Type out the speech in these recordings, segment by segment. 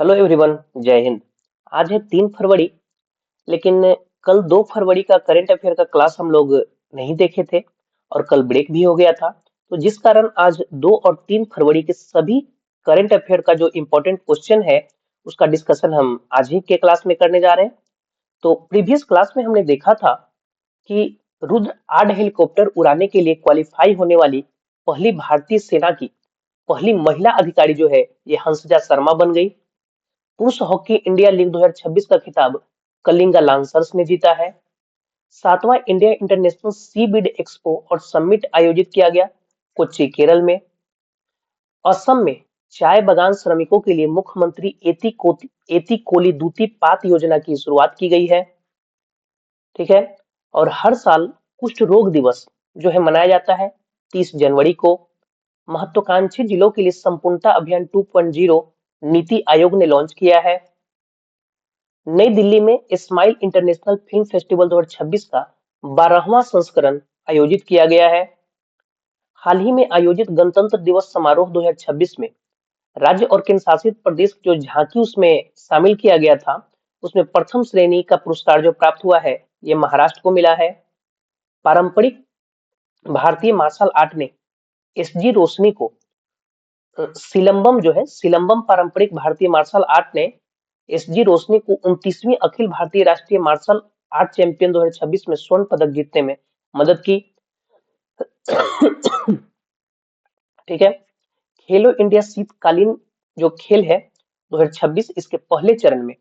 Hello everyone, जय हिंद। आज है 3 फरवरी। लेकिन कल 2 फरवरी का करंट अफेयर का क्लास हम लोग नहीं देखे थे और कल ब्रेक भी हो गया था। तो जिस कारण आज 2 और 3 फरवरी के सभी करंट अफेयर का जो इम्पोर्टेंट क्वेश्चन है उसका डिस्कशन हम आज ही के क्लास में करने जा रहे हैं। तो प्रीवियस क्लास में हमने देखा था कि रुद्र 8 हेलीकॉप्टर उड़ाने के लिए क्वालिफाई होने वाली पहली भारतीय सेना की पहली महिला अधिकारी जो है ये हंसजा शर्मा बन गई। पुरुष हॉकी इंडिया लीग 2026 का खिताब कलिंगा लांसर्स ने जीता है। 7वां इंडिया इंटरनेशनल सी बीड एक्सपो और समिट आयोजित किया गया कोच्चि केरल में। असम में चाय बागान श्रमिकों के लिए मुख्यमंत्री एती कोली दूती पात योजना की शुरुआत की गई है। ठीक है। और हर साल कुष्ठ रोग दिवस जो है मनाया जाता है 30 जनवरी को। महत्वाकांक्षी जिलों के लिए संपूर्णता अभियान 2.0 नीति आयोग ने लॉन्च किया है। नई दिल्ली में इस्माइल इंटरनेशनल फिल्म फेस्टिवल 2026 का 12वां संस्करण आयोजित किया गया है। हाल ही में आयोजित गणतंत्र दिवस समारोह 2026 में राज्य और केंद्र शासित प्रदेश जो झांकी उसमें शामिल किया गया था उसमें प्रथम श्रेणी का पुरस्कार जो प्राप्त हुआ है ये महाराष्ट्र को मिला है। पारंपरिक भारतीय मार्शल आर्ट ने एसजी रोशनी को सिलंबम जो है सिलंबम पारंपरिक भारतीय मार्शल आर्ट ने एसजी रोशनी को 29वीं अखिल भारतीय राष्ट्रीय मार्शल आर्ट चैंपियन 2026 में स्वर्ण पदक जीतने में मदद की। ठीक है। खेलो इंडिया शीतकालीन जो खेल है 2026 इसके पहले चरण में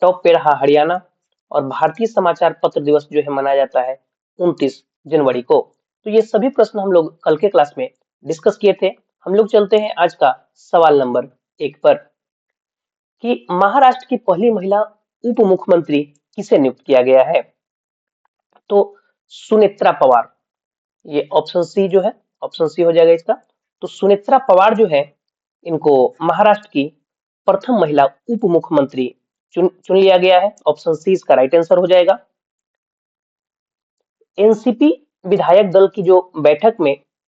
टॉप पे रहा हरियाणा। और भारतीय समाचार पत्र दिवस जो है मनाया जाता है 29 जनवरी को। तो ये सभी प्रश्न हम लोग कल के क्लास में डिस्कस किए थे। हम लोग चलते हैं आज का सवाल नंबर 1 पर कि महाराष्ट्र की पहली महिला उप मुख्यमंत्री किसे नियुक्त किया गया है। तो सुनेत्रा पवार, ये ऑप्शन सी जो है ऑप्शन सी हो जाएगा इसका। तो सुनेत्रा पवार जो है इनको महाराष्ट्र की प्रथम महिला उप मुख्यमंत्री चुन लिया गया है। ऑप्शन सी इसका राइट आंसर हो जाएगा। एनसीपी विधायक दल की जो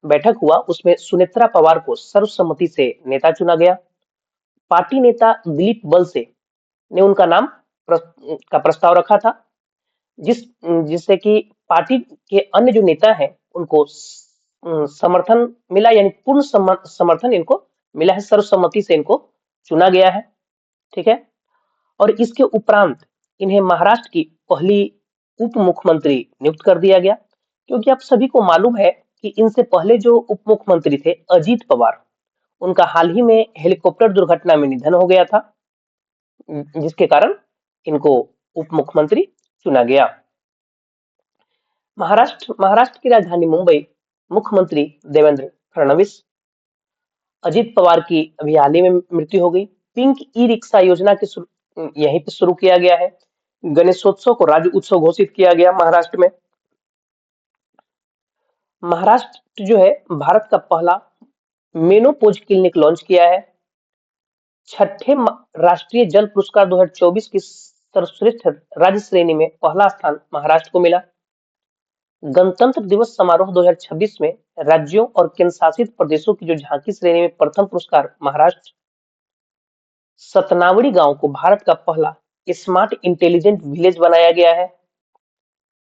बैठक हुआ उसमें सुनेत्रा पवार को सर्वसम्मति से नेता चुना गया। पार्टी नेता दिलीप बलसे ने उनका नाम का प्रस्ताव रखा था जिससे कि पार्टी के अन्य जो नेता हैं उनको समर्थन मिला, यानी पूर्ण समर्थन इनको मिला है। सर्वसम्मति से इनको चुना गया है। ठीक है। और इसके उपरांत इन्हें महाराष्ट्र की पहली उप मुख्यमंत्री नियुक्त कर दिया गया, क्योंकि आप सभी को मालूम है कि इनसे पहले जो उप मुख्यमंत्री थे अजीत पवार, उनका हाल ही में हेलीकॉप्टर दुर्घटना में निधन हो गया था, जिसके कारण इनको उप मुख्यमंत्री चुना गया। महाराष्ट्र की राजधानी मुंबई, मुख्यमंत्री देवेंद्र फडणवीस। अजीत पवार की अभी हाल ही में मृत्यु हो गई। पिंक ई रिक्शा योजना के यहीं पे शुरू किया गया है। गणेशोत्सव को राज्य उत्सव घोषित किया गया महाराष्ट्र में। महाराष्ट्र जो है भारत का पहला मेनोपोज क्लिनिक लॉन्च किया है। छठे राष्ट्रीय जल पुरस्कार 2024 की सर्वश्रेष्ठ राज्य श्रेणी में पहला स्थान महाराष्ट्र को मिला। गणतंत्र दिवस समारोह 2026 में राज्यों और केंद्र शासित प्रदेशों की जो झांकी श्रेणी में प्रथम पुरस्कार महाराष्ट्र। सतनावड़ी गांव को भारत का पहला स्मार्ट इंटेलिजेंट विलेज बनाया गया है।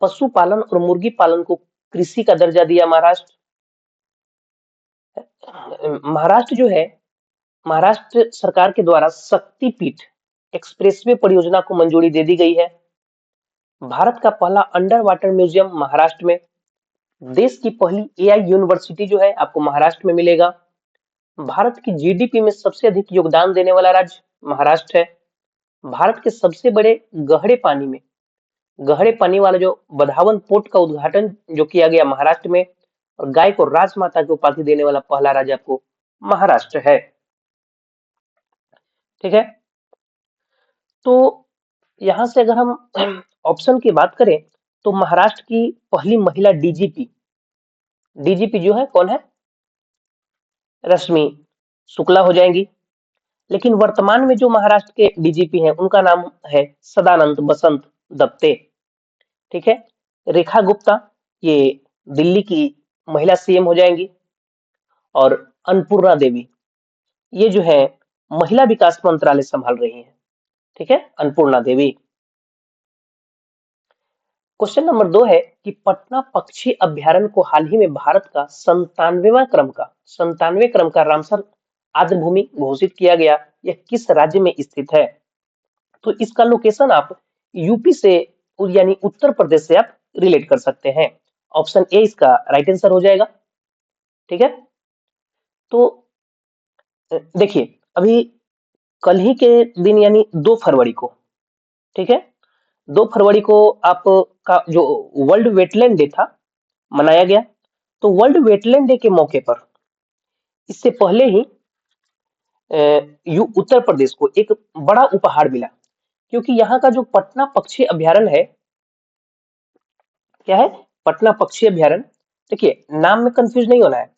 पशुपालन और मुर्गी पालन को कृषि का दर्जा दिया महाराष्ट्र। महाराष्ट्र जो है महाराष्ट्र सरकार के द्वारा शक्तिपीठ एक्सप्रेसवे परियोजना को मंजूरी दे दी गई है। भारत का पहला अंडर वाटर म्यूजियम महाराष्ट्र में। देश की पहली एआई यूनिवर्सिटी जो है आपको महाराष्ट्र में मिलेगा। भारत की जीडीपी में सबसे अधिक योगदान देने वाला राज्य महाराष्ट्र है। भारत के सबसे बड़े गहरे पानी वाला जो बधावन पोर्ट का उद्घाटन जो किया गया महाराष्ट्र में। और गाय को राजमाता की उपाधि देने वाला पहला राज्य आपको महाराष्ट्र है। ठीक है। तो यहां से अगर हम ऑप्शन की बात करें तो महाराष्ट्र की पहली महिला डीजीपी जो है कौन है, रश्मि शुक्ला हो जाएंगी। लेकिन वर्तमान में जो महाराष्ट्र के डीजीपी हैं उनका नाम है सदानंद बसंत दत्ते। ठीक है। रेखा गुप्ता ये दिल्ली की महिला सीएम हो जाएंगी। और अन्नपूर्णा देवी ये जो है महिला विकास मंत्रालय संभाल रही हैं। ठीक है, अन्नपूर्णा देवी। क्वेश्चन नंबर 2 है कि पटना पक्षी अभ्यारण्य को हाल ही में भारत का 97वें क्रम का रामसर आर्द्रभूमि घोषित किया गया। यह किस राज्य में स्थित है? तो इसका लोकेशन आप यूपी से यानी उत्तर प्रदेश से आप रिलेट कर सकते हैं। ऑप्शन ए इसका राइट आंसर हो जाएगा। ठीक है, तो देखिए अभी कल ही के दिन यानी 2 फरवरी को, ठीक है, 2 फरवरी को आपका जो वर्ल्ड वेटलैंड डे था मनाया गया। तो वर्ल्ड वेटलैंड डे के मौके पर इससे पहले ही उत्तर प्रदेश को एक बड़ा उपहार मिला, क्योंकि यहाँ का जो पटना पक्षी अभ्यारण्य है, क्या है, पटना पक्षी अभ्यारण्य। देखिए नाम में कंफ्यूज नहीं होना है,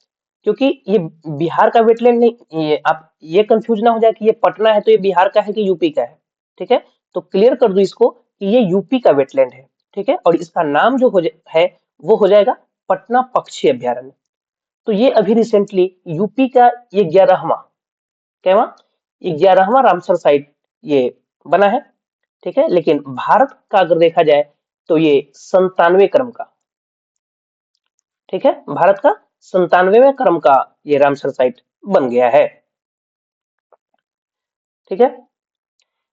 क्योंकि ये बिहार का वेटलैंड नहीं, ये आप ये कंफ्यूज ना हो जाए कि ये पटना है तो ये बिहार का है कि यूपी का है। ठीक है, तो क्लियर कर दूं इसको कि ये यूपी का वेटलैंड है। ठीक है, और इसका नाम जो है वो हो जाएगा पटना पक्षी अभ्यारण्य। तो ये अभी रिसेंटली यूपी का ये 11वां, क्या 11वां रामसर साइट ये बना है। ठीक है, लेकिन भारत का अगर देखा जाए तो ये 97वें क्रम का, ठीक है, भारत का 97वें क्रम का ये रामसर साइट बन गया है। ठीक है,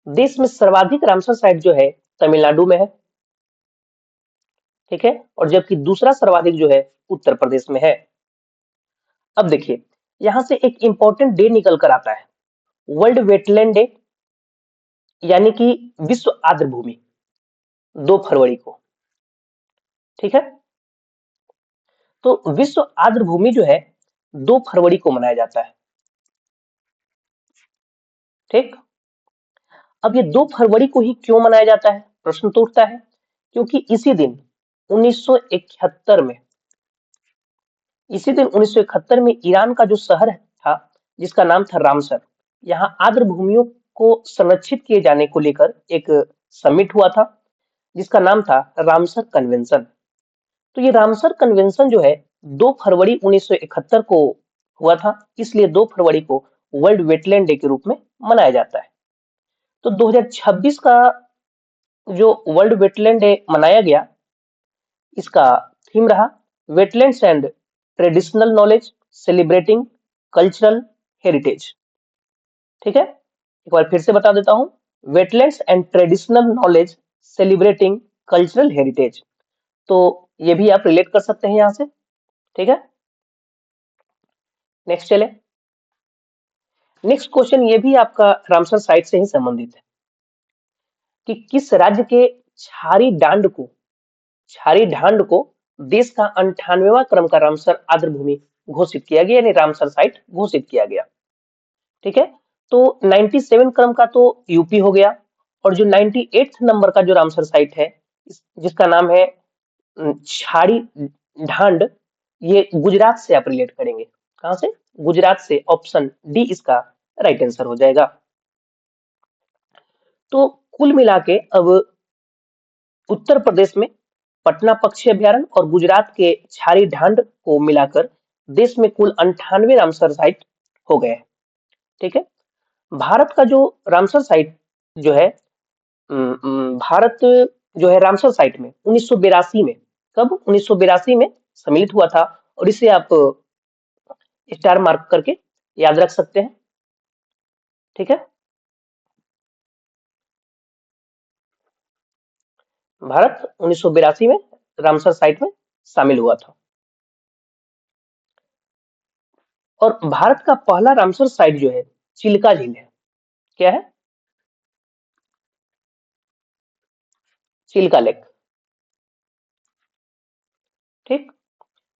देश में सर्वाधिक रामसर साइट जो है तमिलनाडु में है। ठीक है, और जबकि दूसरा सर्वाधिक जो है उत्तर प्रदेश में है। अब देखिए यहां से एक इंपॉर्टेंट डे निकल कर आता है, वर्ल्ड वेटलैंड डे, यानी कि विश्व आर्द्र भूमि, 2 फरवरी को। ठीक है, तो विश्व आर्द्र भूमि जो है 2 फरवरी को मनाया जाता है। ठीक, अब ये 2 फरवरी को ही क्यों मनाया जाता है, प्रश्न तो उठता है। क्योंकि इसी दिन 1971 में, इसी दिन 1971 में ईरान का जो शहर था जिसका नाम था रामसर, यहाँ आर्द्र भूमियों को संरक्षित किए जाने को लेकर एक समिट हुआ था जिसका नाम था रामसर कन्वेंशन। तो ये रामसर कन्वेंशन जो है 2 फरवरी 1971 को हुआ था, इसलिए 2 फरवरी को वर्ल्ड वेटलैंड डे के रूप में मनाया जाता है। तो 2026 का जो वर्ल्ड वेटलैंड डे मनाया गया, इसका थीम रहा wetlands and traditional knowledge celebrating cultural heritage. ठीक है, एक बार फिर से बता देता हूं, wetlands and traditional knowledge celebrating cultural heritage. तो ये भी आप रिलेट कर सकते हैं यहां से। ठीक है, नेक्स्ट चले। नेक्स्ट क्वेश्चन ये भी आपका रामसर साइट से ही संबंधित है कि किस राज्य के छारी ढांड को देश का 98वां क्रम का रामसर आर्द्रभूमि घोषित किया गया, यानी रामसर साइट घोषित किया गया। ठीक है, तो 97 क्रम का तो यूपी हो गया, और जो 98 नंबर का जो रामसर साइट है जिसका नाम है छाड़ी ढांड, ये गुजरात से आप रिलेट करेंगे। कहां से? गुजरात से। ऑप्शन डी इसका राइट आंसर हो जाएगा। तो कुल मिला के अब उत्तर प्रदेश में पटना पक्षी अभ्यारण्य और गुजरात के छारी ढांड को मिलाकर देश में कुल 98 रामसर साइट हो गए। ठीक है, भारत का जो रामसर साइट जो है, भारत जो है रामसर साइट में 1982 में, कब 1982 में सम्मिलित हुआ था, और इसे आप स्टार मार्क करके याद रख सकते हैं। ठीक है, भारत 1982 में रामसर साइट में शामिल हुआ था। और भारत का पहला रामसर साइट जो है चिल्का झील है। क्या है? चिल्का लेक। ठीक,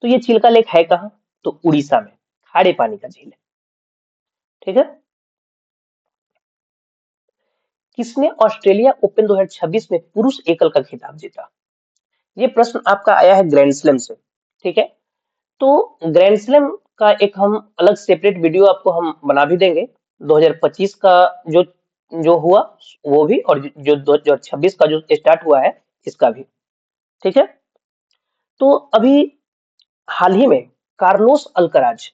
तो ये चिल्का लेक है कहाँ? तो उड़ीसा में, खारे पानी का झील है। ठीक है, किसने ऑस्ट्रेलिया ओपन 2026 में पुरुष एकल का खिताब जीता? ये प्रश्न आपका आया है ग्रैंड स्लैम से। ठीक है, तो ग्रैंड स्लैम का एक हम अलग सेपरेट वीडियो आपको हम बना भी देंगे। 2025 का जो जो हुआ वो भी, और जो 2026 का जो स्टार्ट हुआ है इसका भी। ठीक है, तो अभी हाल ही में कार्लोस अल्कराज,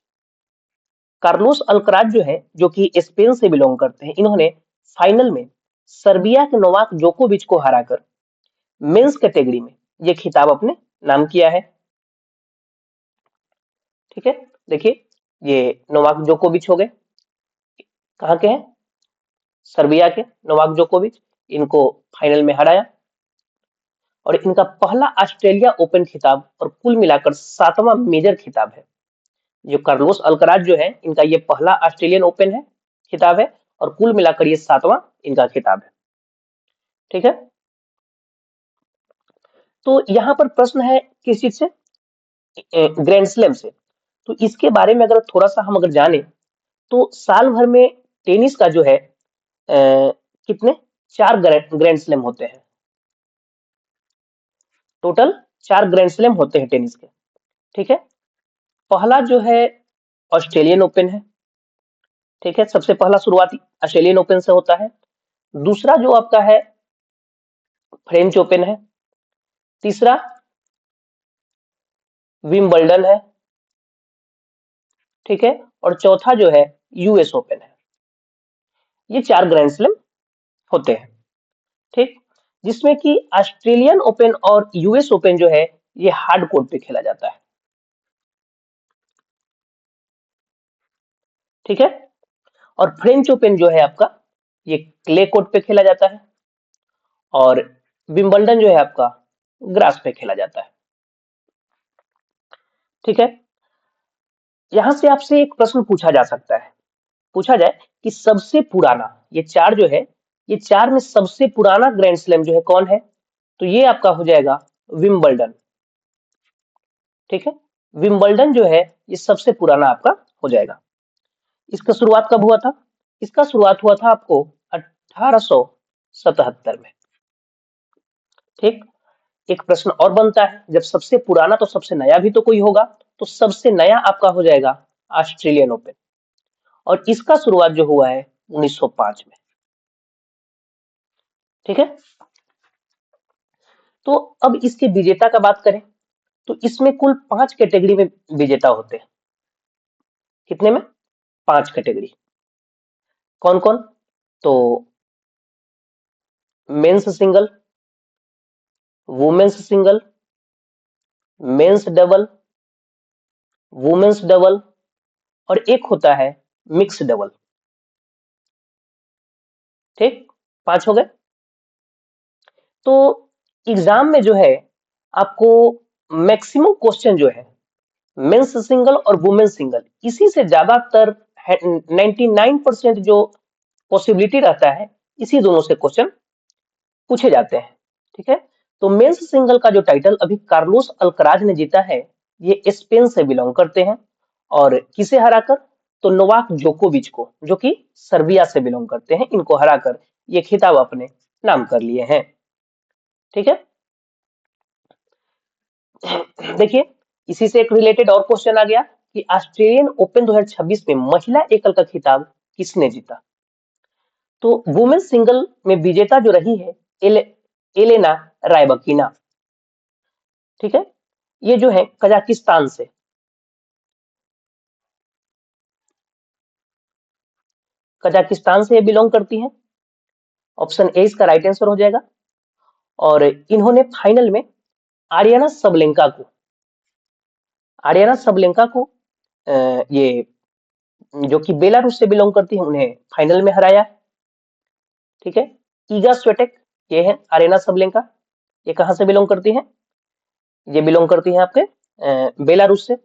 कार्लोस अल्कराज जो है, जो कि स्पेन से बिलोंग करते हैं, इन्होंने फाइनल में सर्बिया के नोवाक जोकोविच को हराकर मेंस कैटेगरी में ये खिताब अपने नाम किया है। ठीक है, देखिए ये नोवाक जोकोविच हो गए, कहाँ के हैं, सर्बिया के नोवाक जोकोविच, इनको फाइनल में हराया। और इनका पहला ऑस्ट्रेलिया ओपन खिताब और कुल मिलाकर 7वां मेजर खिताब है। जो कार्लोस अल्कराज जो है, इनका ये पहला ऑस्ट्रेलियन ओपन है खिताब है, और कुल मिलाकर ये 7वां इनका खिताब है। ठीक है, तो यहाँ पर प्रश्न है किस चीज से, ग्रैंड स्लैम से। तो इसके बारे में अगर थोड़ा सा हम अगर जाने, तो साल भर में टेनिस का जो है कितने 4 ग्रैंड स्लैम होते हैं, टोटल 4 ग्रैंड स्लैम होते हैं टेनिस के। ठीक है, पहला जो है ऑस्ट्रेलियन ओपन है। ठीक है, सबसे पहला शुरुआती ऑस्ट्रेलियन ओपन से होता है। दूसरा जो आपका है फ्रेंच ओपन है। तीसरा विंबलडन है। ठीक है, और चौथा जो है यूएस ओपन है। ये 4 ग्रैंड स्लैम होते हैं। ठीक, जिसमें कि ऑस्ट्रेलियन ओपन और यूएस ओपन जो है ये हार्ड कोर्ट पे खेला जाता है। ठीक है, और फ्रेंच ओपन जो है आपका ये क्ले कोर्ट पे खेला जाता है, और विंबलडन जो है आपका ग्रास पे खेला जाता है। ठीक है, यहां से आपसे एक प्रश्न पूछा जा सकता है, पूछा जाए कि सबसे पुराना, ये 4 जो है, ये 4 में सबसे पुराना ग्रैंड स्लैम जो है कौन है, तो ये आपका हो जाएगा विंबलडन। ठीक है, विंबलडन जो है ये सबसे पुराना आपका हो जाएगा। इसका शुरुआत कब हुआ था, इसका शुरुआत हुआ था आपको 1877 में। ठीक, एक प्रश्न और बनता है, जब सबसे पुराना तो सबसे नया भी तो कोई होगा, तो सबसे नया आपका हो जाएगा ऑस्ट्रेलियन ओपन, और इसका शुरुआत जो हुआ है 1905 में। ठीक है, तो अब इसके विजेता का बात करें, तो इसमें कुल 5 कैटेगरी में विजेता होते हैं। कितने में, 5 कैटेगरी। कौन कौन, तो men's single, women's single, men's double, women's double, और एक होता है मिक्स डबल। ठीक, 5 हो गए। तो एग्जाम में जो है आपको मैक्सिमम क्वेश्चन जो है मेंस सिंगल और वुमेन सिंगल, इसी से ज्यादातर 99% जो पॉसिबिलिटी रहता है, इसी दोनों से क्वेश्चन पूछे जाते हैं। ठीक है, तो मेंस सिंगल का जो टाइटल अभी कार्लोस अल्कराज ने जीता है, ये स्पेन से बिलोंग करते हैं, और किसे हराकर, तो नोवाक जोकोविच को, जो कि सर्बिया से बिलोंग करते हैं, इनको हराकर ये खिताब अपने नाम कर लिए हैं। ठीक है, देखिए इसी से एक रिलेटेड और क्वेश्चन आ गया कि ऑस्ट्रेलियन ओपन 2026 में महिला एकल का खिताब किसने जीता, तो वुमेन सिंगल में विजेता जो रही है एलेना रायबकीना। ठीक है, ये जो है कजाकिस्तान से, कजाकिस्तान से बिलोंग करती हैं। ऑप्शन ए इसका राइट आंसर हो जाएगा। और इन्होंने फाइनल में आर्याना सबलेंका को, आर्याना सबलेंका को ये जो कि बेलारूस से बिलोंग करती है, उन्हें फाइनल में हराया। ठीक है, ईगा स्वेटेक, ये है आर्याना सबलेंका, ये कहां से बिलोंग करती है, ये बिलोंग करती है आपके बेलारूस से,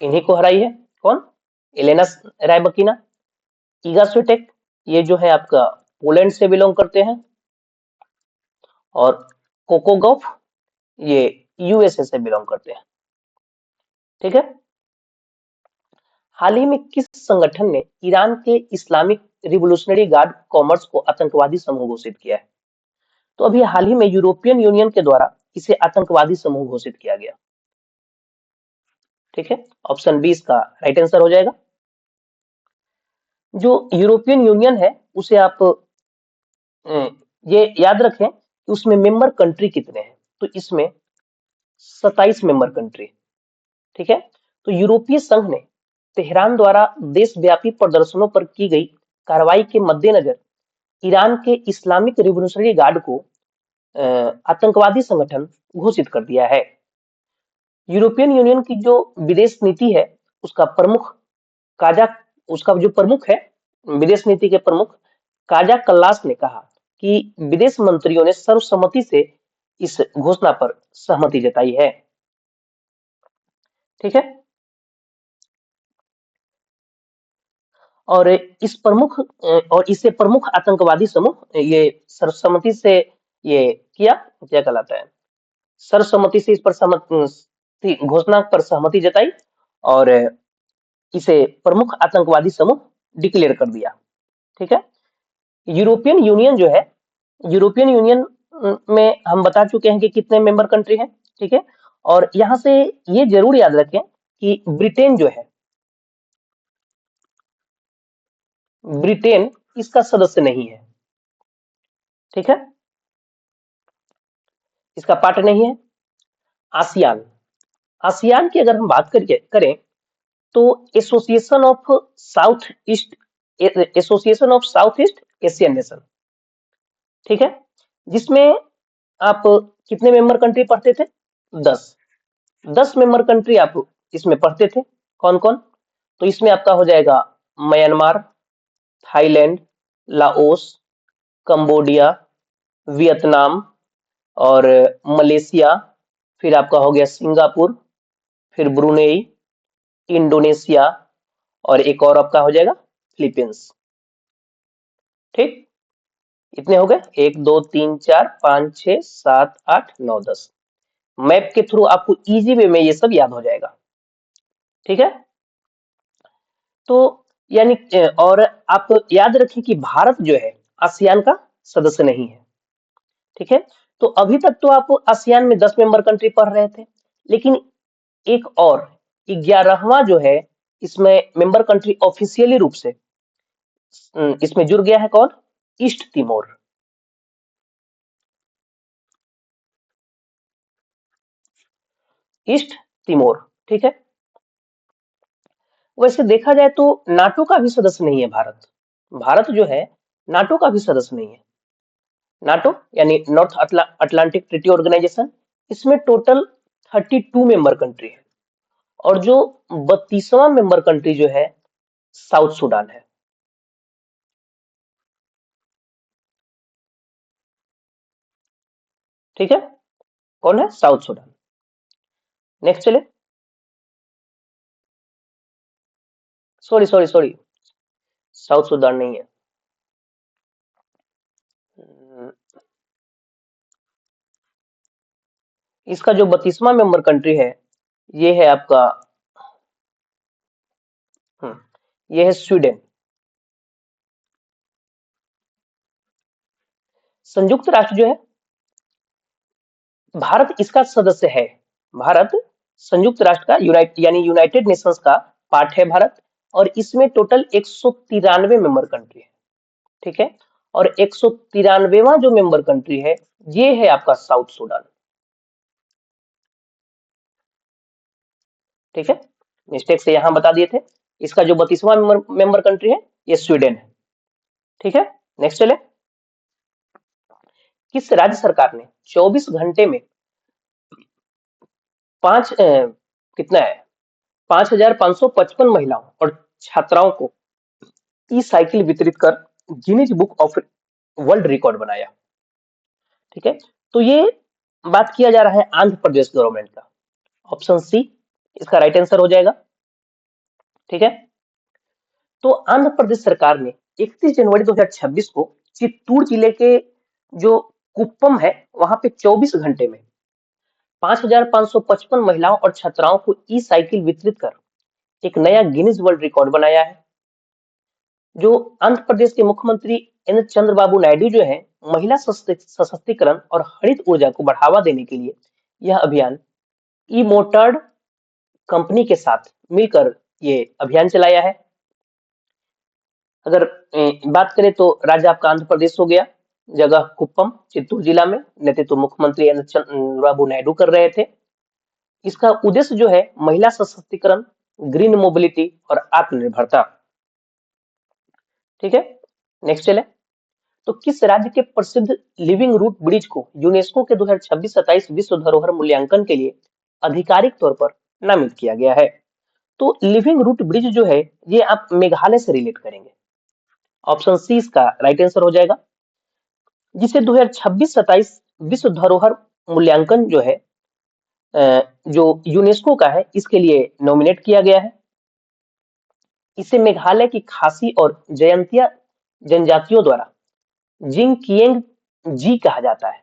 इन्हीं को हराई है। कौन, एलेना रायबकीना। ईगा स्विटेक, ये जो है आपका पोलैंड से बिलोंग करते हैं, और कोको गॉफ, ये यूएसए से बिलोंग करते हैं। ठीक है, हाल ही में किस संगठन ने ईरान के इस्लामिक रिवोल्यूशनरी गार्ड कॉमर्स को आतंकवादी समूह घोषित किया है, तो अभी हाल ही में यूरोपियन यूनियन के द्वारा इसे आतंकवादी समूह घोषित किया गया। ठीक है, ऑप्शन बी इसका राइट आंसर हो जाएगा। जो यूरोपियन यूनियन है उसे आप ये याद रखें कि उसमें मेंबर कंट्री कितने हैं, तो इसमें 27 मेंबर कंट्री। ठीक है। तो यूरोपीय संघ ने तेहरान द्वारा देशव्यापी प्रदर्शनों पर की गई कार्रवाई के मद्देनजर ईरान के इस्लामिक रिवोल्यूशनरी गार्ड को आतंकवादी संगठन घोषित कर दिया है। यूरोपियन यूनियन की जो विदेश नीति है, उसका प्रमुख काजा उसका जो प्रमुख है, विदेश नीति के प्रमुख काजा कल्लास ने कहा कि विदेश मंत्रियों ने सर्वसम्मति से इस घोषणा पर सहमति जताई है। ठीक है। और इसे प्रमुख आतंकवादी समूह ये सर्वसम्मति से ये किया, क्या कहलाता है, सर्वसम्मति से इस पर सहमति, घोषणा पर सहमति जताई और इसे प्रमुख आतंकवादी समूह डिक्लेयर कर दिया। ठीक है। यूरोपियन यूनियन जो है, यूरोपियन यूनियन में हम बता चुके हैं कि कितने मेंबर कंट्री हैं। ठीक है। और यहां से ये जरूर याद रखें कि ब्रिटेन जो है, ब्रिटेन इसका सदस्य नहीं है। ठीक है, इसका पार्ट नहीं है। आसियान, आसियान की अगर हम बात करें तो association of south east association of south east Asian nation. ठीक है, जिसमें आप कितने मेंबर कंट्री पढ़ते थे? 10। 10 मेंबर कंट्री आप इसमें पढ़ते थे। कौन कौन? तो इसमें आपका हो जाएगा Myanmar, Thailand, Laos, Cambodia, Vietnam और मलेशिया, फिर आपका हो गया सिंगापुर, फिर ब्रुनेई, इंडोनेशिया और एक और आपका हो जाएगा फिलीपींस। ठीक, इतने हो गए, 1 2 3 4 5 6 7 8 9 10। मैप के थ्रू आपको इजी वे में ये सब याद हो जाएगा। ठीक है। तो यानी और आप याद रखिए कि भारत जो है आसियान का सदस्य नहीं है। ठीक है। तो अभी तक तो आप आसियान में 10 मेंबर कंट्री पढ़ रहे थे, लेकिन एक और 11वां जो है इसमें मेंबर कंट्री ऑफिशियली रूप से इसमें जुड़ गया है। कौन? East Timor. East Timor. ठीक है। वैसे देखा जाए तो नाटो का भी सदस्य नहीं है भारत। भारत जो है नाटो का भी सदस्य नहीं है। नाटो यानी नॉर्थ अटलांटिक ट्रीटी ऑर्गेनाइजेशन, इसमें टोटल 32 मेंबर कंट्री है और जो 32वां मेंबर कंट्री जो है साउथ सूडान है। ठीक है, कौन है? South Sudan. नेक्स्ट चले। Sorry sorry sorry, south Sudan नहीं है। इसका जो 32वां मेंबर कंट्री है ये है आपका ये है स्वीडन। संयुक्त राष्ट्र जो है, भारत इसका सदस्य है। भारत संयुक्त राष्ट्र का यानी यूनाइटेड नेशंस का पार्ट है भारत, और इसमें टोटल 193 मेंबर कंट्री है। ठीक है। और 193वां जो मेंबर कंट्री है ये है आपका साउथ सूडान। ठीक है, मिस्टेक से यहां बता दिए थे। इसका जो 32वां मेंबर कंट्री है ये स्वीडन है। ठीक है, नेक्स्ट चले। किस राज्य सरकार ने 24 घंटे में कितना है 5,555 महिलाओं और छात्राओं को ई साइकिल वितरित कर Guinness book of world record बनाया? ठीक है, तो ये बात किया जा रहा है आंध्र प्रदेश गवर्नमेंट का। ऑप्शन सी इसका राइट आंसर हो जाएगा। ठीक है, तो आंध्र प्रदेश सरकार ने 31 जनवरी 2026 को चित्तूर जिले के जो कुप्पम है वहां पे 24 घंटे में 5,555 महिलाओं और छात्राओं को ई साइकिल वितरित कर एक नया गिनीज वर्ल्ड रिकॉर्ड बनाया है। जो आंध्र प्रदेश के मुख्यमंत्री एन चंद्रबाबू नायडू जो है, महिला सशक्तिकरण और हरित ऊर्जा को बढ़ावा देने के लिए यह अभियान ई मोटर्ड कंपनी के साथ मिलकर ये अभियान चलाया है। अगर बात करें तो राज्य आपका आंध्र प्रदेश हो गया, जगह कुप्पम चित्तूर जिला में, नेतृत्व मुख्यमंत्री एन चंद्रबाबू नायडू कर रहे थे। इसका उद्देश्य जो है महिला सशक्तिकरण, ग्रीन मोबिलिटी और आत्मनिर्भरता। ठीक है, नेक्स्ट चले। तो किस राज्य के प्रसिद्ध लिविंग रूट ब्रिज को यूनेस्को के 2026-27 विश्व धरोहर मूल्यांकन के लिए आधिकारिक तौर पर नामित किया गया है? तो लिविंग रूट ब्रिज जो है ये आप मेघालय से रिलेट करेंगे। ऑप्शन सी इसका राइट आंसर हो जाएगा, जिसे 2026-27 विश्व धरोहर मूल्यांकन जो है जो यूनेस्को का है इसके लिए नॉमिनेट किया गया है। इसे मेघालय की खासी और जयंतिया जनजातियों द्वारा जिंग किएंग जी कहा जाता है।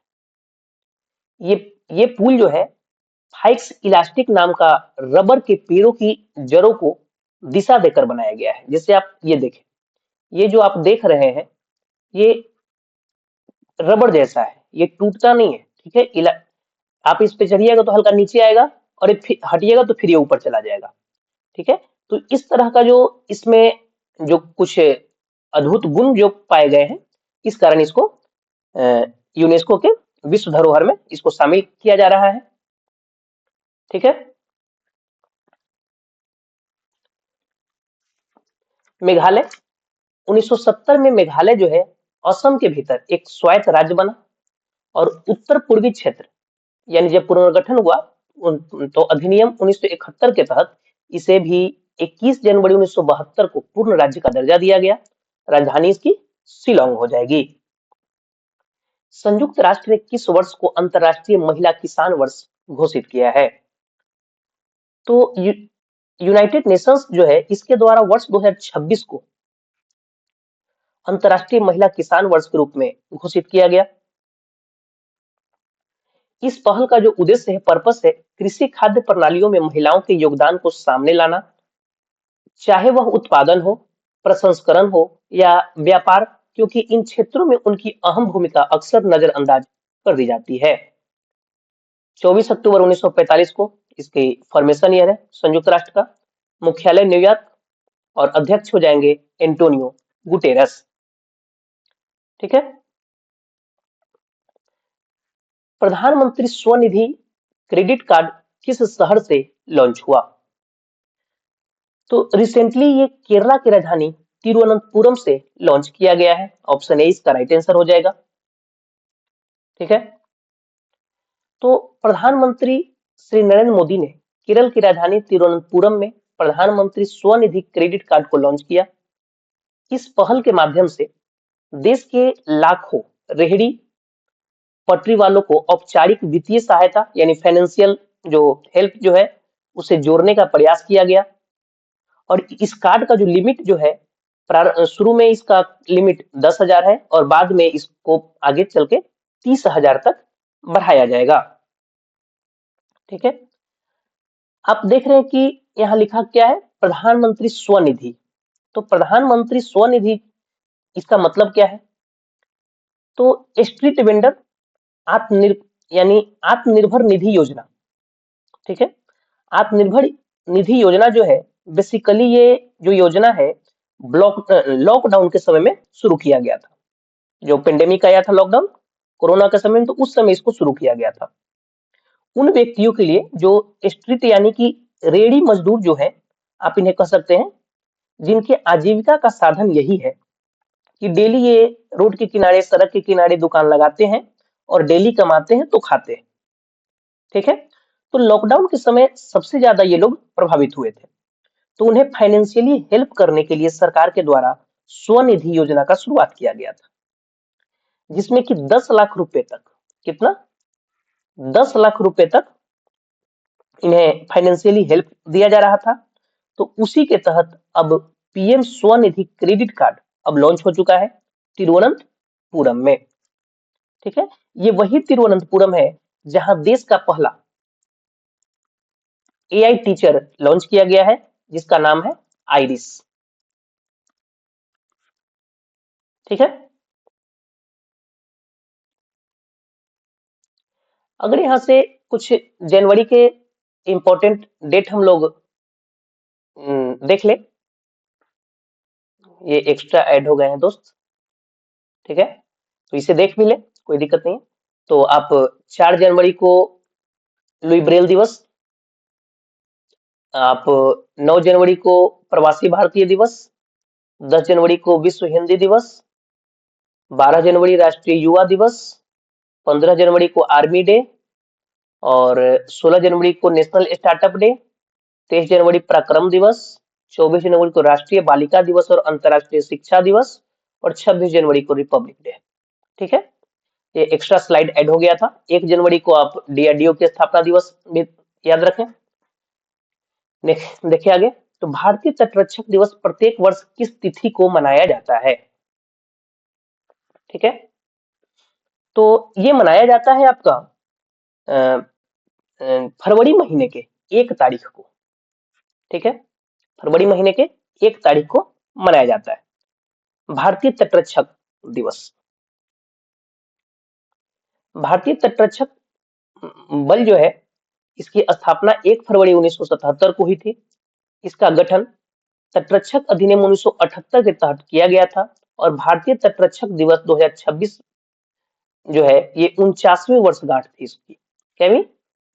ये ये पुल जो है फाइक्स इलास्टिक नाम का रबर के पेड़ों की जड़ों को दिशा देकर बनाया गया है। जैसे आप ये देखें, ये जो आप देख रहे हैं ये रबर जैसा है, ये टूटता नहीं है। ठीक है, आप इस पे चढ़िएगा तो हल्का नीचे आएगा और हटिएगा तो फिर ये ऊपर चला जाएगा। ठीक है, तो इस तरह का जो इसमें जो कुछ अद्भुत गुण जो पाए गए हैं, इस कारण इसको यूनेस्को के विश्व धरोहर में इसको शामिल किया जा रहा है। ठीक है, मेघालय 1970 में मेघालय जो है असम के भीतर एक स्वायत्त राज्य बना और उत्तर पूर्वी क्षेत्र यानी जब पुनर्गठन हुआ तो अधिनियम 1971 के तहत इसे भी 21 जनवरी 1972 को पूर्ण राज्य का दर्जा दिया गया। राजधानी इसकी शिलोंग हो जाएगी। संयुक्त राष्ट्र ने किस वर्ष को अंतरराष्ट्रीय महिला किसान वर्ष घोषित किया है? तो यूनाइटेड नेशंस जो है इसके द्वारा वर्ष 2026 को अंतरराष्ट्रीय महिला किसान वर्ष के रूप में घोषित किया गया। इस पहल का जो उद्देश्य है, पर्पस है, कृषि खाद्य प्रणालियों में महिलाओं के योगदान को सामने लाना, चाहे वह उत्पादन हो, प्रसंस्करण हो या व्यापार, क्योंकि इन क्षेत्रों में उनकी अहम भूमिका अक्सर नजरअंदाज कर दी जाती है। 24 अक्टूबर 1945 को इसकी फॉर्मेशन ईयर है संयुक्त राष्ट्र का। मुख्यालय न्यूयॉर्क और अध्यक्ष हो जाएंगे एंटोनियो गुटेरस। ठीक है, प्रधानमंत्री स्वनिधि क्रेडिट कार्ड किस शहर से लॉन्च हुआ? तो रिसेंटली ये केरला की राजधानी तिरुवनंतपुरम से लॉन्च किया गया है। ऑप्शन ए इसका राइट आंसर हो जाएगा। ठीक है, तो प्रधानमंत्री श्री नरेंद्र मोदी ने केरल की राजधानी तिरुवनंतपुरम में प्रधानमंत्री स्वनिधि क्रेडिट कार्ड को लॉन्च किया। इस पहल के माध्यम से देश के लाखों रेहड़ी पटरी वालों को औपचारिक वित्तीय सहायता यानी फाइनेंशियल जो हेल्प जो है उसे जोड़ने का प्रयास किया गया। और इस कार्ड का जो लिमिट जो है शुरू में इसका लिमिट 10,000 है और बाद में इसको आगे चल के 30,000 तक बढ़ाया जाएगा। ठीक है, आप देख रहे हैं कि यहाँ लिखा क्या है, प्रधानमंत्री स्वनिधि। तो प्रधानमंत्री स्वनिधि इसका मतलब क्या है? तो स्ट्रीट वेंडर यानी आत्मनिर्भर निधि योजना। ठीक है, आत्मनिर्भर निधि योजना जो है बेसिकली ये जो योजना है लॉकडाउन के समय में शुरू किया गया था। जो पेंडेमिक आया था लॉकडाउन कोरोना के समय में, तो उस समय इसको शुरू किया गया था उन व्यक्तियों के लिए जो स्ट्रीट यानी कि रेडी मजदूर जो है, आप इन्हें कह सकते हैं, जिनके आजीविका का साधन यही है कि डेली ये रोड के किनारे सड़क के किनारे दुकान लगाते हैं और डेली कमाते हैं तो खाते हैं। ठीक है, तो लॉकडाउन के समय सबसे ज्यादा ये लोग प्रभावित हुए थे, तो उन्हें फाइनेंशियली हेल्प करने के लिए सरकार के द्वारा स्वनिधि योजना का शुरुआत किया गया था, जिसमें कि 10 लाख रुपए तक, कितना, 10 लाख रुपए तक इन्हें फाइनेंशियली हेल्प दिया जा रहा था। तो उसी के तहत अब पीएम स्वनिधि क्रेडिट कार्ड अब लॉन्च हो चुका है तिरुवनंतपुरम में। ठीक है, ये वही तिरुवनंतपुरम है जहां देश का पहला एआई टीचर लॉन्च किया गया है, जिसका नाम है आइरिस। ठीक है, अगर यहां से कुछ जनवरी के इंपॉर्टेंट डेट हम लोग देख ले, ये एक्स्ट्रा ऐड हो गए हैं दोस्त। ठीक है, तो इसे देख भी ले, कोई दिक्कत नहीं है। तो आप 4 जनवरी को लुई ब्रेल दिवस आप 9 जनवरी को प्रवासी भारतीय दिवस, 10 जनवरी को विश्व हिंदी दिवस, 12 जनवरी राष्ट्रीय युवा दिवस, 15 जनवरी को आर्मी डे और 16 जनवरी को नेशनल स्टार्टअप डे, 23 जनवरी पराक्रम दिवस, 24 जनवरी को राष्ट्रीय बालिका दिवस और अंतर्राष्ट्रीय शिक्षा दिवस और 26 जनवरी को रिपब्लिक डे। ठीक है, ये एक्स्ट्रा स्लाइड ऐड हो गया था। 1 जनवरी को आप डीआरडीओ के स्थापना दिवस भी याद रखें। देखिए आगे, तो भारतीय तटरक्षक दिवस प्रत्येक वर्ष किस तिथि को मनाया जाता है? ठीक है, तो ये मनाया जाता है आपका फरवरी महीने के 1 तारीख को। ठीक है, फरवरी महीने के 1 तारीख को मनाया जाता है भारतीय तटरक्षक दिवस। भारतीय तटरक्षक बल जो है, इसकी स्थापना 1 फरवरी 1977 को हुई थी। इसका गठन तटरक्षक अधिनियम 1978 के तहत किया गया था और भारतीय तटरक्षक दिवस 2026 जो है ये 49वीं वर्षगांठ थी इसकी। क्या भी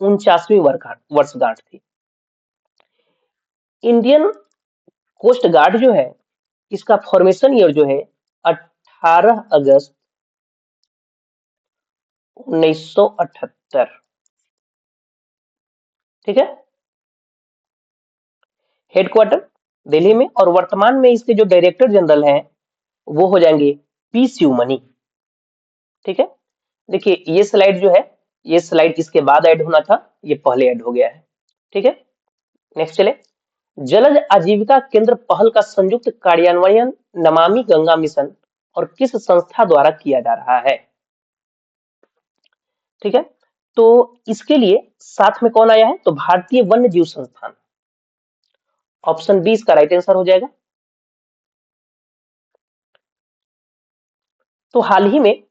49वीं वर्षगांठ थी। इंडियन कोस्ट गार्ड जो है, इसका फॉर्मेशन ईयर जो है 18 अगस्त 1978। ठीक है, हेडक्वार्टर दिल्ली में और वर्तमान में इसके जो डायरेक्टर जनरल हैं वो हो जाएंगे पी शिवमणि। ठीक है, देखिए ये स्लाइड जो है, ये स्लाइड इसके बाद ऐड होना था, ये पहले ऐड हो गया है। ठीक है, नेक्स्ट चले। जलज आजीविका केंद्र पहल का संयुक्त कार्यान्वयन नमामि गंगा मिशन और किस संस्था द्वारा किया जा रहा है? ठीक है, तो इसके लिए साथ में कौन आया है? तो भारतीय वन्य जीव संस्थान। ऑप्शन बी इसका राइट आंसर हो जाएगा। तो हाल ही में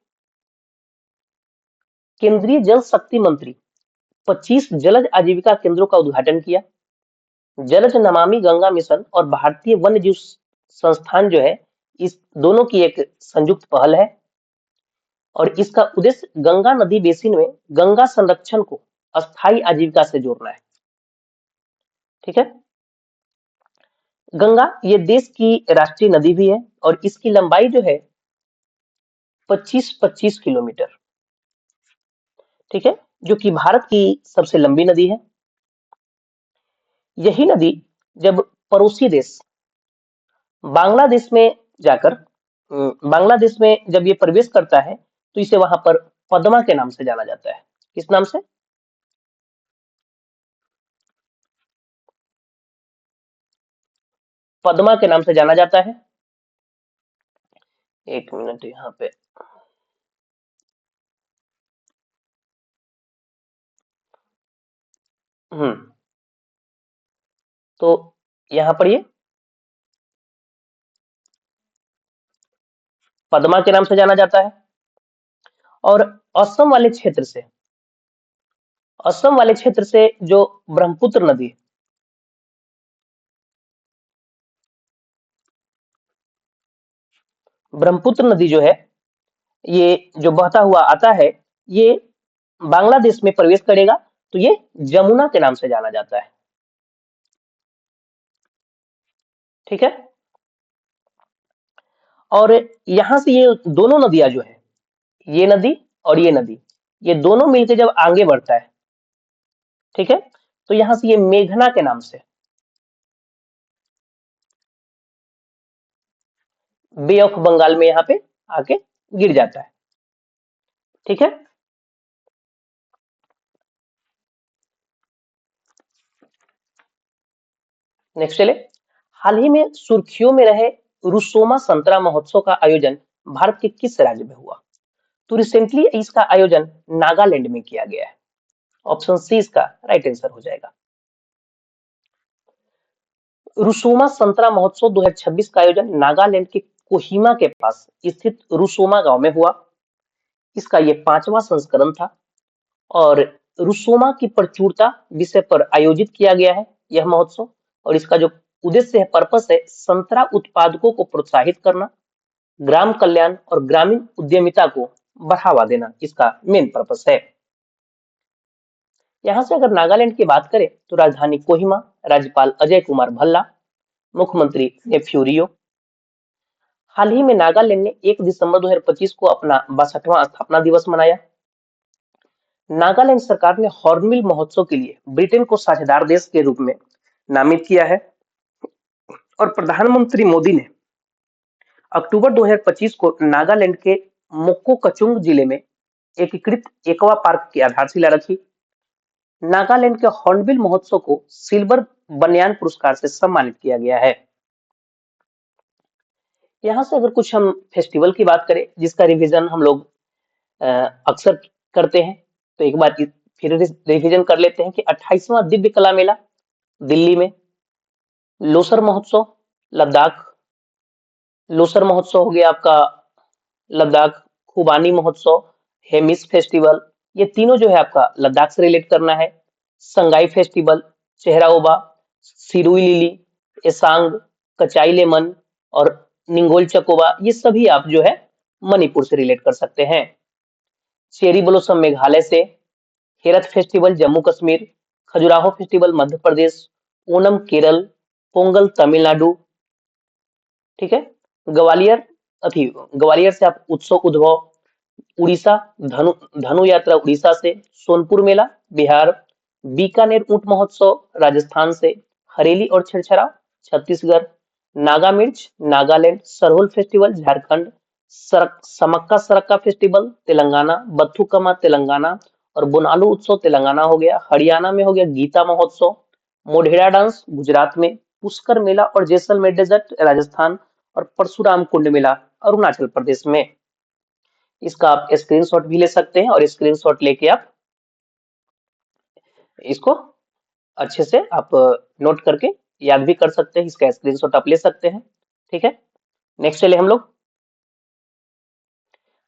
केंद्रीय जल शक्ति मंत्री 25 जलज आजीविका केंद्रों का उद्घाटन किया। जलज नमामि गंगा मिशन और भारतीय वन्य जीव संस्थान जो है, इस दोनों की एक संयुक्त पहल है और इसका उद्देश्य गंगा नदी बेसिन में गंगा संरक्षण को अस्थायी आजीविका से जोड़ना है। ठीक है, गंगा ये देश की राष्ट्रीय नदी भी है और इसकी लंबाई जो है 25-25 किलोमीटर। ठीक है, जो कि भारत की सबसे लंबी नदी है। यही नदी जब पड़ोसी देश बांग्लादेश में जाकर बांग्लादेश में जब ये प्रवेश करता है तो इसे वहां पर पद्मा के नाम से जाना जाता है। किस नाम से? पद्मा के नाम से जाना जाता है। एक मिनट यहाँ पे, तो यहाँ पर ये पद्मा के नाम से जाना जाता है। और असम वाले क्षेत्र से, असम वाले क्षेत्र से जो ब्रह्मपुत्र नदी, ब्रह्मपुत्र नदी जो है, ये जो बहता हुआ आता है, ये बांग्लादेश में प्रवेश करेगा तो ये जमुना के नाम से जाना जाता है। ठीक है, और यहां से ये दोनों नदियां जो है, ये नदी और ये नदी, ये दोनों मिलकर जब आगे बढ़ता है, ठीक है, तो यहां से ये मेघना के नाम से बे ऑफ बंगाल में यहाँ पे आके गिर जाता है। ठीक है, नेक्स्ट चले। हाल ही में सुर्खियों में रहे रुसोमा संतरा महोत्सव का आयोजन भारत के किस राज्य में हुआ? तो रिसेंटली इसका आयोजन नागालैंड में किया गया है। ऑप्शन सी इसका राइट आंसर हो जाएगा। रुसोमा संतरा महोत्सव 2026 का आयोजन नागालैंड के कोहिमा के पास स्थित रुसोमा गांव में हुआ। इसका ये 5वां संस्करण था और रुसोमा की प्रचुरता विषय पर आयोजित किया गया है यह महोत्सव। और इसका जो उद्देश्य है, पर्पस है, संतरा उत्पादकों को प्रोत्साहित करना, ग्राम कल्याण और ग्रामीण उद्यमिता को बढ़ावा देना, इसका मेन पर्पस है। यहाँ से अगर नागालैंड की बात करें तो राजधानी कोहिमा, राज्यपाल अजय कुमार भल्ला, मुख्यमंत्री नेफ्यू रियो। हाल ही में नागालैंड ने 1 दिसंबर 2025 को अपना 62वां स्थापना दिवस मनाया। नागालैंड सरकार ने हॉर्नबिल महोत्सव के लिए ब्रिटेन को साझेदार देश के रूप में नामित किया है और प्रधानमंत्री मोदी ने अक्टूबर 2025 को नागालैंड के मोकोकचुंग जिले में एकीकृत एक्वा पार्क की आधारशिला रखी। नागालैंड के हॉर्नबिल महोत्सव को सिल्वर बनियान पुरस्कार से सम्मानित किया गया है। यहाँ से अगर कुछ हम फेस्टिवल की बात करें जिसका रिवीजन हम लोग अक्सर करते हैं, तो एक बार फिर रिवीजन कर लेते हैं कि 28वां दिव्य कला मेला दिल्ली में, लोसर महोत्सव लद्दाख, लोसर महोत्सव हो गया आपका लद्दाख, खुबानी महोत्सव, हेमिस फेस्टिवल, ये तीनों जो है आपका लद्दाख से रिलेट करना है। Sangai festival, चेहराओबा, Shirui lily, एसांग, कचाई lemon और निंगोल चकोबा, ये सभी आप जो है मणिपुर से रिलेट कर सकते हैं। चेरी ब्लॉसम मेघालय से, हेरत फेस्टिवल जम्मू कश्मीर, खजुराहो फेस्टिवल मध्य प्रदेश, ओणम केरल, पोंगल तमिलनाडु, ठीक है। ग्वालियर से आप उत्सव उद्भव उड़ीसा, धनु यात्रा उड़ीसा से, सोनपुर मेला बिहार, बीकानेर ऊंट महोत्सव राजस्थान से, हरेली और छेरछेरा छत्तीसगढ़, नागा मिर्च नागालैंड, सरहुल फेस्टिवल झारखंड, समक्का सरक्का फेस्टिवल तेलंगाना, बथुकम्मा तेलंगाना और बोनालू उत्सव तेलंगाना हो गया। हरियाणा में हो गया गीता महोत्सव, मोढेरा डांस गुजरात में, पुष्कर मेला और जैसलमेर डेजर्ट राजस्थान और परशुराम कुंड मेला अरुणाचल प्रदेश में। इसका आप स्क्रीनशॉट भी ले सकते हैं और स्क्रीनशॉट लेके आप इसको अच्छे से आप नोट करके याद भी कर सकते हैं, इसका स्क्रीनशॉट आप ले सकते हैं, ठीक है। नेक्स्ट चले हम लोग।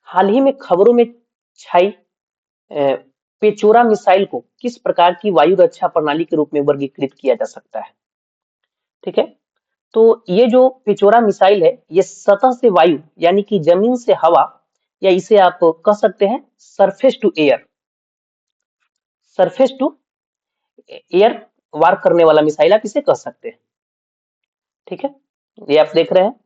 हाल ही में खबरों में छाई पेचोरा मिसाइल को किस प्रकार की वायु रक्षा प्रणाली के रूप में वर्गीकृत किया जा सकता है, ठीक है। तो ये जो पेचोरा मिसाइल है ये सतह से वायु यानी कि जमीन से हवा, या इसे आप कह सकते हैं surface to air, surface to air वार करने वाला मिसाइल आप इसे कह सकते हैं, ठीक है। ये आप देख रहे हैं।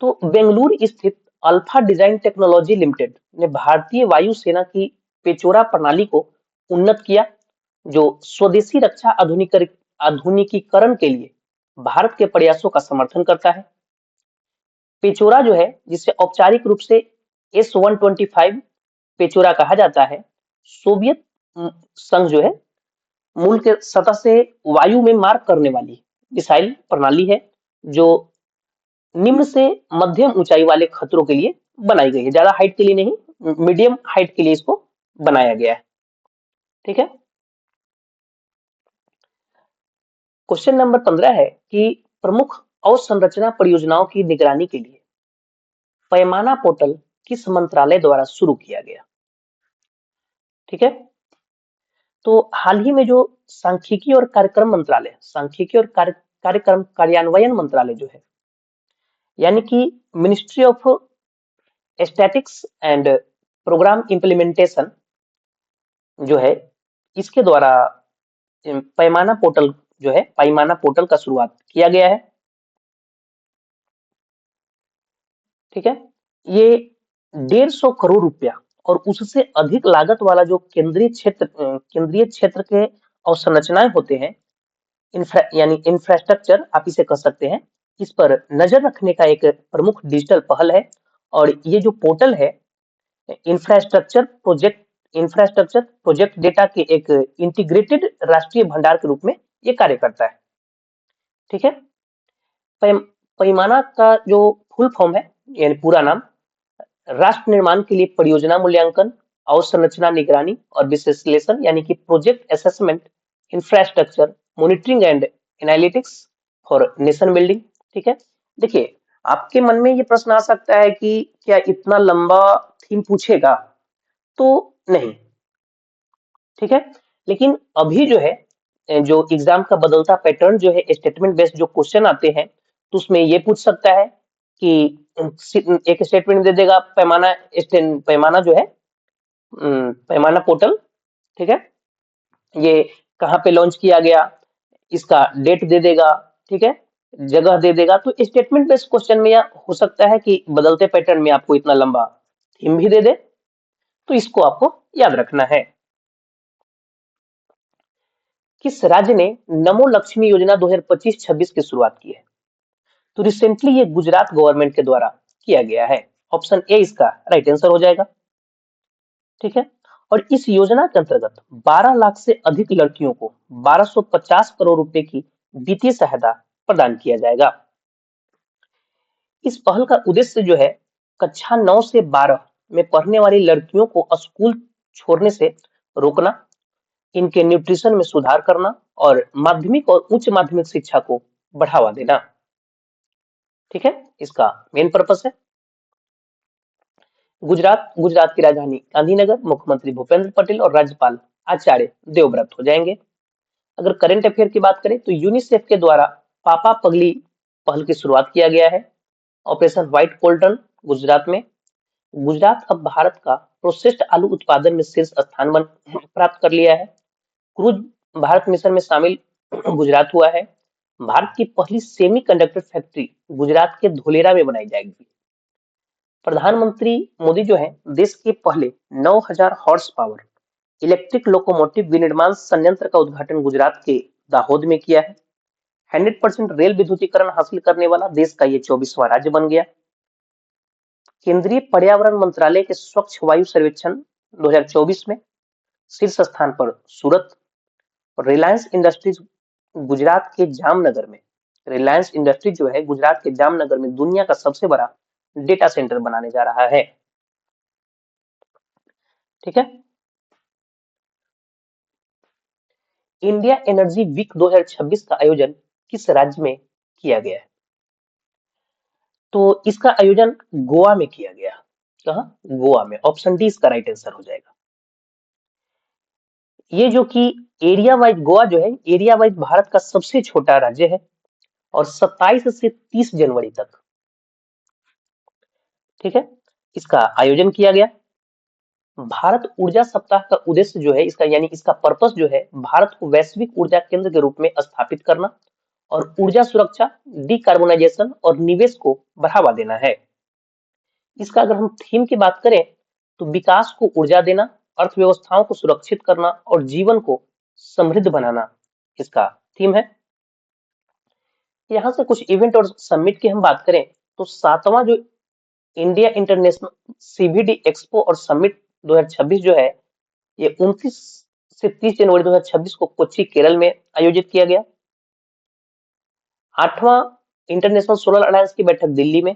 तो बेंगलुरु स्थित अल्फा डिजाइन टेक्नोलॉजी लिमिटेड ने भारतीय वायुसेना की पेचोरा प्रणाली को उन्नत किया, जो स्वदेशी रक्षा आधुनिकीकरण के लिए भारत के प्रयासों का समर्थन करता है। पेचोरा जो है जिसे औपचारिक रूप से S-125 पेचोरा कहा जाता है, सोवियत संघ जो है मूल के सतह से वायु में मार करने वाली मिसाइल प्रणाली है, जो निम्न से मध्यम ऊंचाई वाले खतरों के लिए बनाई गई है, ज्यादा हाइट के लिए नहीं, मीडियम हाइट के लिए इसको बनाया गया है, ठीक है। क्वेश्चन नंबर 15 है कि प्रमुख अवसंरचना परियोजनाओं की निगरानी के लिए पैमाना पोर्टल किस मंत्रालय द्वारा शुरू किया गया, ठीक है। तो हाल ही में जो सांख्यिकी और कार्यक्रम मंत्रालय, सांख्यिकी और कार्यक्रम कार्यान्वयन मंत्रालय जो है, यानी कि ministry of statics and programme implementation जो है, इसके द्वारा पैमाना पोर्टल जो है, पैमाना पोर्टल का शुरुआत किया गया है, ठीक है। ये 150 करोड़ रुपया और उससे अधिक लागत वाला जो केंद्रीय क्षेत्र के अवसंरचनाएं होते हैं, यानी इंफ्रास्ट्रक्चर आप इसे कह सकते हैं, इस पर नजर रखने का एक प्रमुख डिजिटल पहल है। और ये जो पोर्टल है इंफ्रास्ट्रक्चर प्रोजेक्ट डेटा के एक इंटीग्रेटेड राष्ट्रीय भंडार के रूप में ये कार्य करता है, ठीक है। पैमाना का जो फुल फॉर्म है, यानी पूरा नाम राष्ट्र निर्माण के लिए परियोजना मूल्यांकन, अवसंरचना निगरानी और विश्लेषण, यानी कि project assessment, infrastructure monitoring and analytics for nation building, ठीक है। देखिए, आपके मन में ये प्रश्न आ सकता है कि क्या इतना लंबा थीम पूछेगा, तो नहीं, ठीक है। लेकिन अभी जो है जो एग्जाम का बदलता पैटर्न जो है, स्टेटमेंट बेस्ड जो क्वेश्चन आते हैं, तो उसमें ये पूछ सकता है कि एक स्टेटमेंट दे देगा पैमाना जो है पैमाना पोर्टल, ठीक है, ये कहाँ पे लॉन्च किया गया, इसका डेट दे देगा, ठीक है, जगह दे देगा। तो स्टेटमेंट बेस्ड क्वेश्चन में या हो सकता है कि बदलते पैटर्न में आपको इतना लंबा थीम भी दे दे, तो इसको आपको याद रखना है। किस राज्य ने नमो लक्ष्मी योजना 2025-26 की शुरुआत की है? तो रिसेंटली ये गुजरात गवर्नमेंट के द्वारा किया गया है। ऑप्शन ए इसका राइट आंसर हो जाएगा, ठीक है। और इस योजना के अंतर्गत 12 लाख से अधिक लड़कियों को 1250 करोड़ रुपए की वित्तीय सहायता प्रदान किया जाएगा। इस पहल का उद्देश्य जो है कक्षा 9 से 12 में पढ़ने वाली लड़कियों को स्कूल छोड़ने से रोकना, इनके न्यूट्रिशन में सुधार करना और माध्यमिक और उच्च माध्यमिक शिक्षा को बढ़ावा देना, ठीक है, इसका मेन पर्पस है। गुजरात की राजधानी गांधीनगर, मुख्यमंत्री भूपेंद्र पटेल और राज्यपाल आचार्य देवव्रत हो जाएंगे। अगर करंट अफेयर की बात करें तो यूनिसेफ के द्वारा पापा पगली पहल की शुरुआत किया गया है ऑपरेशन व्हाइट कोल्टन गुजरात में। गुजरात अब भारत का प्रोसेस्ड आलू उत्पादन में शीर्ष स्थान प्राप्त कर लिया है। क्रूज भारत मिशन में शामिल गुजरात हुआ है। भारत की पहली सेमीकंडक्टर फैक्ट्री गुजरात के धोलेरा में बनाई जाएगी। प्रधानमंत्री मोदी जो है देश के पहले 9000 हॉर्स पावर इलेक्ट्रिक लोकोमोटिव विनिर्माण संयंत्र का उद्घाटन गुजरात के दाहोद में किया है। 100% रेल विद्युतीकरण हासिल करने वाला देश का ये 24वां राज्य बन गया। केंद्रीय पर्यावरण मंत्रालय के स्वच्छ वायु सर्वेक्षण 2024 में शीर्ष स्थान पर सूरत। रिलायंस इंडस्ट्रीज गुजरात के जामनगर में रिलायंस इंडस्ट्रीज जो है गुजरात के जामनगर में दुनिया का सबसे बड़ा डेटा सेंटर बनाने जा रहा है, ठीक है। इंडिया एनर्जी वीक 2026 का आयोजन किस राज्य में किया गया है? तो इसका आयोजन गोवा में किया गया। कहा? गोवा में। ऑप्शन डी इसका राइट आंसर हो जाएगा। ये जो कि एरिया वाइज गोवा जो है एरिया वाइज भारत का सबसे छोटा राज्य है और 27 से 30 जनवरी तक, ठीक है, इसका आयोजन किया गया। भारत ऊर्जा सप्ताह का उद्देश्य जो है इसका यानी इसका पर्पस जो है भारत को वैश्विक ऊर्जा केंद्र के रूप में स्थापित करना और ऊर्जा सुरक्षा, डिकार्बोनाइजेशन और निवेश को बढ़ावा देना है। इसका अगर हम थीम की बात करें तो विकास को ऊर्जा देना, अर्थव्यवस्थाओं को सुरक्षित करना और जीवन को समृद्ध बनाना इसका थीम है। यहाँ से कुछ इवेंट और समिट की हम बात करें तो 7वां जो इंडिया इंटरनेशनल सीवीडी एक्सपो और समिट 2026 जो है ये 29 से 30 जनवरी 2026 को कोच्चि केरल में आयोजित किया गया। 8वां इंटरनेशनल सोलर अलायंस की बैठक दिल्ली में।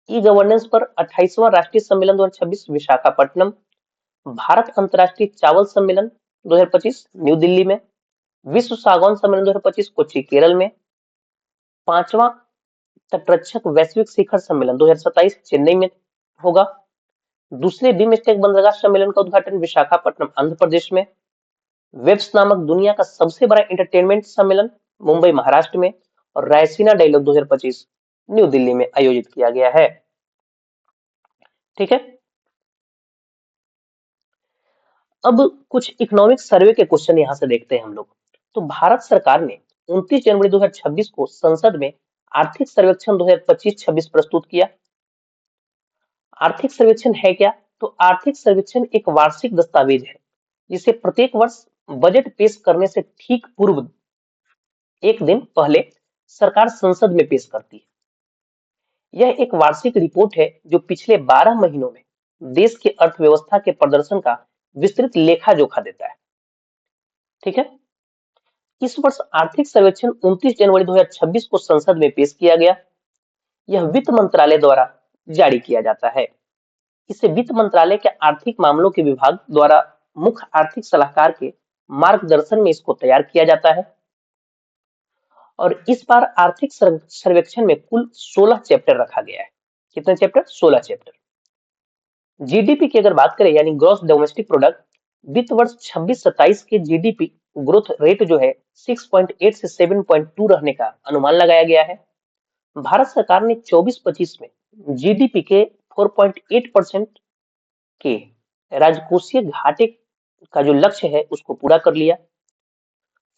ई गवर्नेंस पर 28वां राष्ट्रीय सम्मेलन 2026 विशाखापट्टनम। भारत अंतर्राष्ट्रीय चावल सम्मेलन 2025 न्यू दिल्ली में। विश्व सागौन सम्मेलन 2025 कोच्चि केरल में। 5वां तटरक्षक वैश्विक शिखर सम्मेलन 2027 चेन्नई में होगा। दूसरे बिमस्टेक बंदरगाह सम्मेलन का उद्घाटन विशाखापट्टनम आंध्र प्रदेश में। वेब्स नामक दुनिया का सबसे बड़ा एंटरटेनमेंट सम्मेलन मुंबई महाराष्ट्र में और रायसीना डायलॉग 2025 न्यू दिल्ली में आयोजित किया गया है, ठीक है। अब कुछ इकोनॉमिक सर्वे के क्वेश्चन यहां से देखते हैं हम लोग। तो भारत सरकार ने 29 जनवरी 2026 को संसद में आर्थिक सर्वेक्षण 2025-26 प्रस्तुत किया। आर्थिक सर्वेक्षण है क्या? तो आर्थिक सर्वेक्षण एक वार्षिक दस्तावेज है जिसे प्रत्येक वर्ष बजट पेश करने से ठीक पूर्व एक दिन पहले सरकार संसद में पेश करती है। यह एक वार्षिक रिपोर्ट है जो पिछले 12 महीनों में देश के अर्थव्यवस्था के प्रदर्शन का विस्तृत लेखा जोखा देता है, ठीक है। इस वर्ष आर्थिक सर्वेक्षण 29 जनवरी 2026 को संसद में पेश किया गया। यह वित्त मंत्रालय द्वारा जारी किया जाता है। इसे वित्त मंत्रालय के आर्थिक मामलों के विभाग द्वारा मुख्य आर्थिक सलाहकार के मार्गदर्शन में इसको तैयार किया जाता है। और इस बार आर्थिक सर्वेक्षण में कुल 16 चैप्टर रखा गया है। कितने चैप्टर? 16 चैप्टर। जीडीपी की अगर बात करें यानी ग्रॉस डोमेस्टिक प्रोडक्ट, वित्त वर्ष 26-27 के जीडीपी ग्रोथ रेट जो है 6.8 से 7.2 रहने का अनुमान लगाया गया है। भारत सरकार ने 24-25 में जीडीपी के 4.8% के राजकोषीय घाटे का जो लक्ष्य है उसको पूरा कर लिया।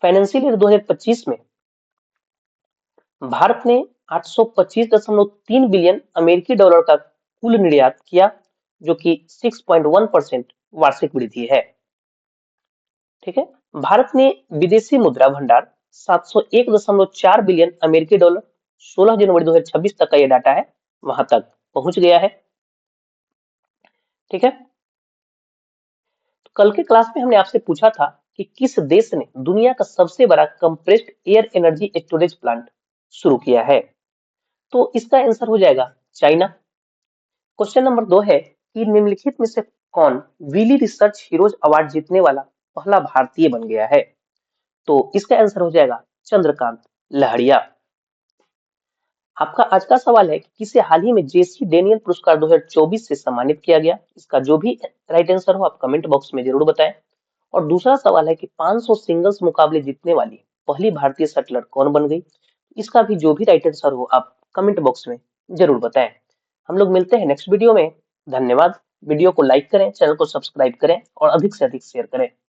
फाइनेंशियल ईयर 2025 में भारत ने 825.3 बिलियन अमेरिकी डॉलर का कुल निर्यात किया, जो कि 6.1% वार्षिक वृद्धि है। ठीक है। भारत ने विदेशी मुद्रा भंडार 701.4 बिलियन अमेरिकी डॉलर 16 जनवरी 2026 तक का ये डाटा है, वहां तक पहुंच गया है। ठीक है। तो कल के क्लास में हमने आपसे पूछा था कि किस देश ने दुनिया का सबसे बड़ा compressed air energy storage plant शुरू किया है। तो इसका आंसर हो जाएगा चाइना। क्वेश्चन नंबर 2 है कि निम्नलिखित में से कौन विली रिसर्च हीरोज अवार्ड जीतने वाला पहला भारतीय बन गया है। तो इसका आंसर हो जाएगा चंद्रकांत लहड़िया। आपका आज का सवाल है कि किसे हाल ही में जेसी डेनियल पुरस्कार 2024 से सम्मानित किया गया। इसका जो भी राइट आंसर हो आप कमेंट बॉक्स में जरूर बताएं। और दूसरा सवाल है कि 500 सिंगल्स मुकाबले जीतने वाली पहली भारतीय शटलर कौन बन गई। इसका भी जो भी राइट आंसर हो आप कमेंट बॉक्स में जरूर बताएं। हम लोग मिलते हैं नेक्स्ट वीडियो में। धन्यवाद। वीडियो को लाइक करें, चैनल को सब्सक्राइब करें और अधिक से अधिक शेयर करें।